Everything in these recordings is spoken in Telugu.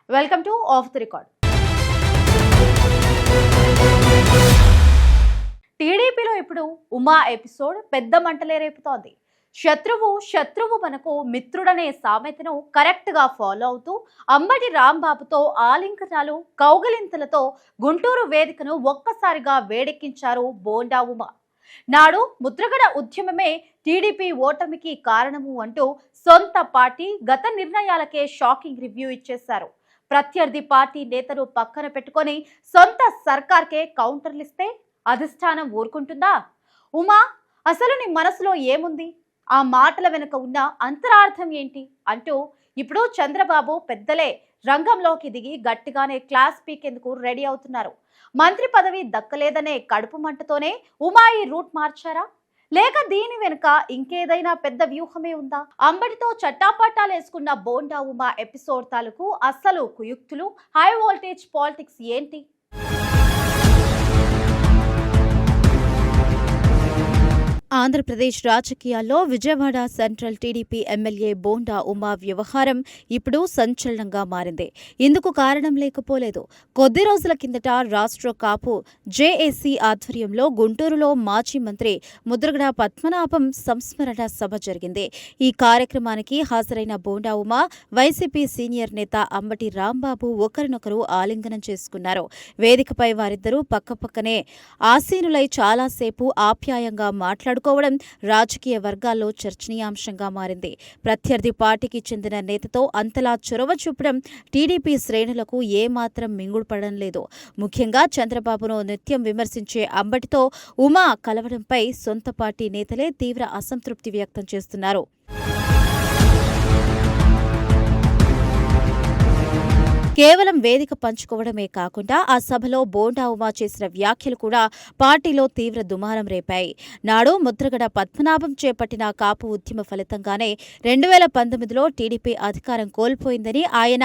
Welcome to of the record. టీడీపీలో ఇప్పుడు ఉమా ఎపిసోడ్ పెద్ద మంటలే రేపుతోంది. శత్రువు మనకు మిత్రుడనే సామెతను కరెక్ట్ గా ఫాలో అవుతూ అంబటి రాంబాబుతో ఆలింగనాలు కౌగలింతలతో గుంటూరు వేదికను ఒక్కసారిగా వేడెక్కించారు బోండా ఉమా. నాడు ముద్రగడ ఉద్యమమే టీడీపీ ఓటమికి కారణము అంటూ సొంత పార్టీ గత నిర్ణయాలకే షాకింగ్ రివ్యూ ఇచ్చేశారు. ప్రత్యర్థి పార్టీ నేతను పక్కన పెట్టుకొని సొంత సర్కార్కే కౌంటర్లిస్తే అధిష్టానం ఊరుకుంటుందా? ఉమా, అసలు నీ మనసులో ఏముంది? ఆ మాటల వెనుక ఉన్న అంతరార్థం ఏంటి అంటూ ఇప్పుడు చంద్రబాబు పెద్దలే రంగంలోకి దిగి గట్టిగానే క్లాస్ పీకేందుకు రెడీ అవుతున్నారు. మంత్రి పదవి దక్కలేదనే కడుపు మంటతోనే ఉమా ఈ రూట్ మార్చారా, లేక దీని వెనుక ఇంకేదైనా పెద్ద వ్యూహమే ఉందా? అంబటితో చట్టాపట్టాలేసుకున్న బోండా ఉమా ఎపిసోడ్ తాలూకు అస్సలు కుయుక్తులు, హై వోల్టేజ్ పాలిటిక్స్ ఏంటి? ఆంధ్రప్రదేశ్ రాజకీయాల్లో Vijayawada central TDP MLA bonda Uma వ్యవహారం ఇప్పుడు సంచలనంగా మారింది. ఇందుకు కారణం లేకపోలేదు. కొద్ది రోజుల కిందట రాష్ట్ర కాపు జేఏసీ ఆధ్వర్యంలో గుంటూరులో మాజీ మంత్రి ముద్రగడ పద్మనాభం సంస్మరణ సభ జరిగింది. ఈ కార్యక్రమానికి హాజరైన బోండా ఉమా, వైసీపీ సీనియర్ నేత అంబటి రాంబాబు ఒకరినొకరు ఆలింగనం చేసుకున్నారు. వేదికపై వారిద్దరూ పక్కపక్కనే ఆసీనులై చాలాసేపు ఆప్యాయంగా మాట్లాడుకోవడం రాజకీయ వర్గాల్లో చర్చనీయాంశంగా మారింది. ప్రత్యర్థి పార్టీకి చెందిన నేతతో అంతలా చొరవ చూపడం టీడీపీ శ్రేణులకు ఏమాత్రం మింగుడుపడడం లేదు. ముఖ్యంగా చంద్రబాబును నిత్యం విమర్శించే అంబటితో ఉమా కలవడంపై సొంత పార్టీ నేతలే తీవ్ర అసంతృప్తి వ్యక్తం చేస్తున్నారు. కేవలం వేదిక పంచుకోవడమే కాకుండా ఆ సభలో బోండా ఉమా చేసిన వ్యాఖ్యలు కూడా పార్టీలో తీవ్ర దుమారం రేపాయి. నాడు ముద్రగడ పద్మనాభం చేపట్టిన కాపు ఉద్యమ ఫలితంగానే 2019లో టీడీపీ అధికారం కోల్పోయిందని ఆయన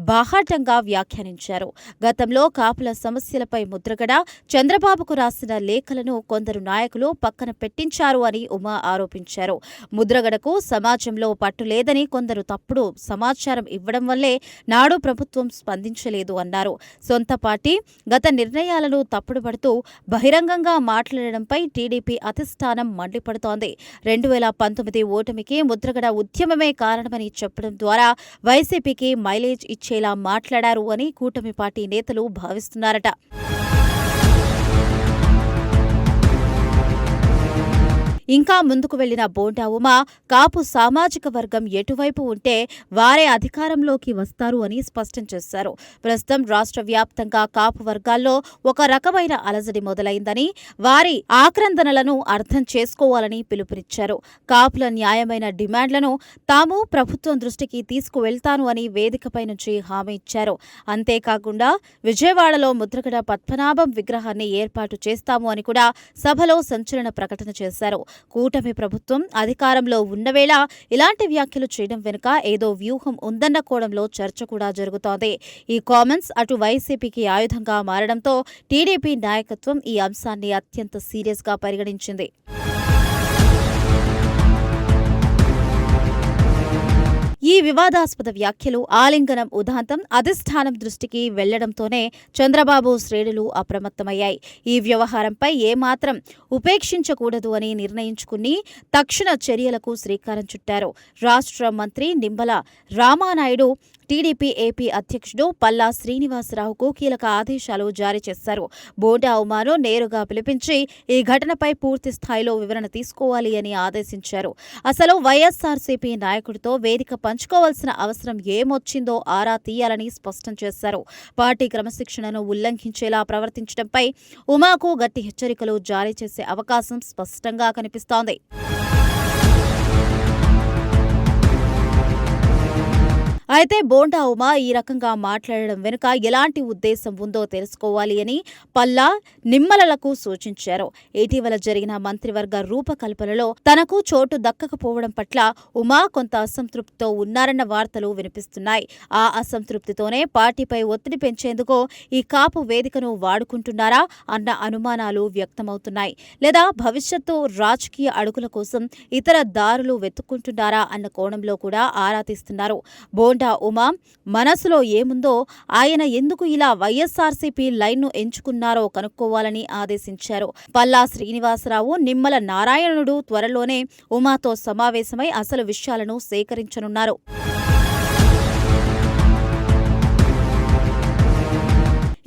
బాహాటంగా వ్యాఖ్యానించారు. గతంలో కాపుల సమస్యలపై ముద్రగడ, చంద్రబాబుకు రాసిన లేఖలను కొందరు నాయకులు పక్కన పెట్టించారు అని ఉమా ఆరోపించారు. ముద్రగడకు సమాజంలో పట్టు లేదని కొందరు తప్పుడు సమాచారం ఇవ్వడం వల్లే నాడు ప్రభుత్వం స్పందించలేదు అన్నారు. సొంత పార్టీ గత నిర్ణయాలను తప్పుడుపడుతూ బహిరంగంగా మాట్లాడడంపై టీడీపీ అధిష్టానం మండిపడుతోంది. 2019 ఓటమికి ముద్రగడ ఉద్యమమే కారణమని చెప్పడం ద్వారా వైసీపీకి మైలేజ్ ఇచ్చేలా మాట్లాడారు అని కూటమి పార్టీ నేతలు భావిస్తున్నారట. ఇంకా ముందుకు వెళ్లిన బోండా ఉమా, కాపు సామాజిక వర్గం ఎటువైపు ఉంటే వారే అధికారంలోకి వస్తారు అని స్పష్టం చేశారు. ప్రస్తుతం రాష్ట్ర వ్యాప్తంగా కాపు వర్గాల్లో ఒక రకమైన అలజడి మొదలైందని, వారి ఆక్రందనలను అర్థం చేసుకోవాలని పిలుపునిచ్చారు. కాపుల న్యాయమైన డిమాండ్లను తాము ప్రభుత్వం దృష్టికి తీసుకువెళ్తాను అని వేదికపై నుంచి హామీ ఇచ్చారు. అంతేకాకుండా విజయవాడలో ముద్రగడ పద్మనాభం విగ్రహాన్ని ఏర్పాటు చేస్తాము అని కూడా సభలో సంచలన ప్రకటన చేశారు. కూటమి ప్రభుత్వం అధికారంలో ఉన్నవేళ ఇలాంటి వ్యాఖ్యలు చేయడం వెనుక ఏదో వ్యూహం ఉందన్న కోణంలో చర్చ కూడా జరుగుతోంది. ఈ కామెంట్స్ అటు వైసీపీకి ఆయుధంగా మారడంతో టీడీపీ నాయకత్వం ఈ అంశాన్ని అత్యంత సీరియస్ గా పరిగణించింది. ఈ వివాదాస్పద వ్యాఖ్యలు, ఆలింగనం ఉదాంతం అధిష్టానం దృష్టికి వెళ్లడంతోనే చంద్రబాబు శ్రేణులు అప్రమత్తమయ్యాయి. ఈ వ్యవహారంపై ఏమాత్రం ఉపేక్షించకూడదు అని నిర్ణయించుకుని తక్షణ చర్యలకు శ్రీకారం చుట్టారు. రాష్ట్ర మంత్రి నిమ్మల రామానాయుడు టీడీపీ ఏపీ అధ్యక్షుడు పల్లా శ్రీనివాసరావుకు కీలక ఆదేశాలు జారీ చేశారు. బోండా ఉమాను నేరుగా పిలిపించి ఈ ఘటనపై పూర్తి స్థాయిలో వివరణ తీసుకోవాలి అని ఆదేశించారు. అసలు వైఎస్ఆర్సీపీ నాయకుడితో వేదిక పంచుకోవాల్సిన అవసరం ఏమొచ్చిందో ఆరా తీయాలని స్పష్టం చేశారు. పార్టీ క్రమశిక్షణను ఉల్లంఘించేలా ప్రవర్తించడంపై ఉమాకు గట్టి హెచ్చరికలు జారీ చేసే అవకాశం స్పష్టంగా కనిపిస్తోంది. అయితే బోండా ఉమా ఈ రకంగా మాట్లాడడం వెనుక ఎలాంటి ఉద్దేశం ఉందో తెలుసుకోవాలి అని పల్లా, నిమ్మలలకు సూచించారు. ఇటీవల జరిగిన మంత్రివర్గ రూపకల్పనలో తనకు చోటు దక్కకపోవడం పట్ల ఉమా కొంత అసంతృప్తితో ఉన్నారన్న వార్తలు వినిపిస్తున్నాయి. ఆ అసంతృప్తితోనే పార్టీపై ఒత్తిడి పెంచేందుకు ఈ కాపు వేదికను వాడుకుంటున్నారా అన్న అనుమానాలు వ్యక్తమవుతున్నాయి. లేదా భవిష్యత్తు రాజకీయ అడుగుల కోసం ఇతర దారులు వెతుక్కుంటున్నారా అన్న కోణంలో కూడా ఆరా తీస్తున్నారు. బోండా బోండా ఉమా మనసులో ఏముందో, ఆయన ఎందుకు ఇలా వైఎస్ఆర్సీపీ లైన్ను ఎంచుకున్నారో కనుక్కోవాలని ఆదేశించారు. పల్లా శ్రీనివాసరావు, నిమ్మల నారాయణుడు త్వరలోనే ఉమాతో సమావేశమై అసలు విషయాలను సేకరించనున్నారు.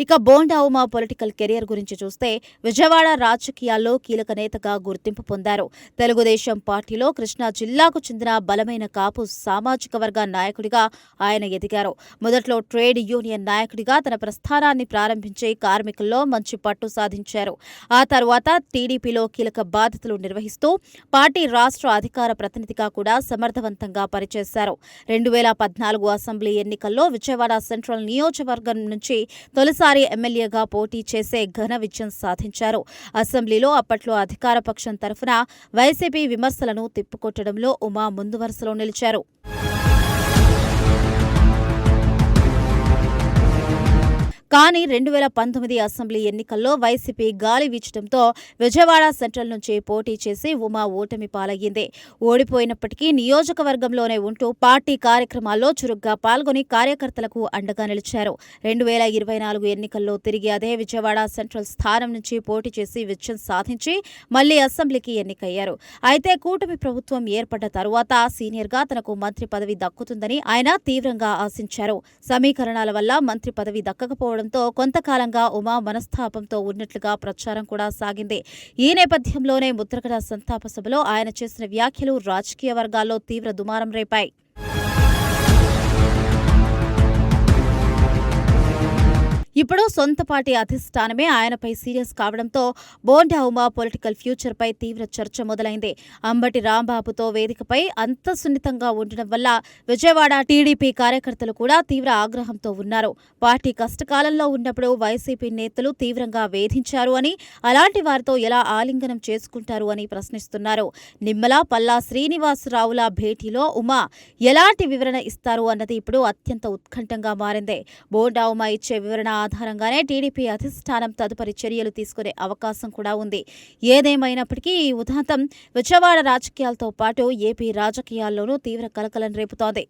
ఇక బోండా ఉమా పొలిటికల్ కెరియర్ గురించి చూస్తే విజయవాడ రాజకీయాల్లో కీలక నేతగా గుర్తింపు పొందారు. తెలుగుదేశం పార్టీలో కృష్ణా జిల్లాకు చెందిన బలమైన కాపు సామాజిక వర్గ నాయకుడిగా ఆయన ఎదిగారు. మొదట్లో ట్రేడ్ యూనియన్ నాయకుడిగా తన ప్రస్థానాన్ని ప్రారంభించి కార్మికుల్లో మంచి పట్టు సాధించారు. ఆ తర్వాత టీడీపీలో కీలక బాధ్యతలు నిర్వహిస్తూ పార్టీ రాష్ట్ర అధికార ప్రతినిధిగా కూడా సమర్థవంతంగా పనిచేశారు. 2014 అసెంబ్లీ ఎన్నికల్లో విజయవాడ సెంట్రల్ నియోజకవర్గం నుంచి తొలిసారి ఎమ్మెల్యేగా పోటీ చేసే ఘన విజయం సాధించారు. అసెంబ్లీలో అప్పట్లో అధికార పక్షం తరఫున వైసీపీ విమర్శలను తిప్పికొట్టడంలో ఉమా ముందు వరుసలో నిలిచారు. కానీ 2019 అసెంబ్లీ ఎన్నికల్లో వైసీపీ గాలి వీచడంతో విజయవాడ సెంట్రల్ నుంచి పోటీ చేసి ఉమా ఓటమి పాలయ్యింది. ఓడిపోయినప్పటికీ నియోజకవర్గంలోనే ఉంటూ పార్టీ కార్యక్రమాల్లో చురుగ్గా పాల్గొని కార్యకర్తలకు అండగా నిలిచారు. 2024 ఎన్నికల్లో తిరిగి అదే విజయవాడ సెంట్రల్ స్థానం నుంచి పోటీ చేసి విజయం సాధించి మళ్లీ అసెంబ్లీకి ఎన్నికయ్యారు. అయితే కూటమి ప్రభుత్వం ఏర్పడ్డ తరువాత సీనియర్గా తనకు మంత్రి పదవి దక్కుతుందని ఆయన తీవ్రంగా ఆశించారు. సమీకరణాల వల్ల మంత్రి పదవి దక్కకపోవడం కొంతకాలంగా ఉమా మనస్తాపంతో ఉన్నట్లుగా ప్రచారం కూడా సాగింది. ఈ నేపథ్యంలోనే ముద్రగడ సంతాప సభలో ఆయన చేసిన వ్యాఖ్యలు రాజకీయ వర్గాల్లో తీవ్ర దుమారం రేపాయి. ఇప్పుడు సొంత పార్టీ అధిష్టానమే ఆయనపై సీరియస్ కావడంతో బోండా ఉమా పొలిటికల్ ఫ్యూచర్పై తీవ్ర చర్చ మొదలైంది. అంబటి రాంబాబుతో వేదికపై అంత సున్నితంగా ఉండడం వల్ల విజయవాడ టీడీపీ కార్యకర్తలు కూడా తీవ్ర ఆగ్రహంతో ఉన్నారు. పార్టీ కష్టకాలంలో ఉన్నప్పుడు వైసీపీ నేతలు తీవ్రంగా వేధించారు అని, అలాంటి వారితో ఎలా ఆలింగనం చేసుకుంటారు అని ప్రశ్నిస్తున్నారు. నిమ్మల, పల్లా శ్రీనివాసరావుల భేటీలో ఉమా ఎలాంటి వివరణ ఇస్తారు అన్నది ఇప్పుడు అత్యంత ఉత్కంఠంగా మారింది. బోండా ఉమా ఇచ్చే వివరణ ఆధారంగానే టీడీపీ అధిష్టానం తదుపరి చర్యలు తీసుకునే అవకాశం కూడా ఉంది. ఏదేమైనప్పటికీ ఈ ఉదంతం విజయవాడ రాజకీయాలతో పాటు ఏపీ రాజకీయాల్లోనూ తీవ్ర కలకలం రేపుతోంది.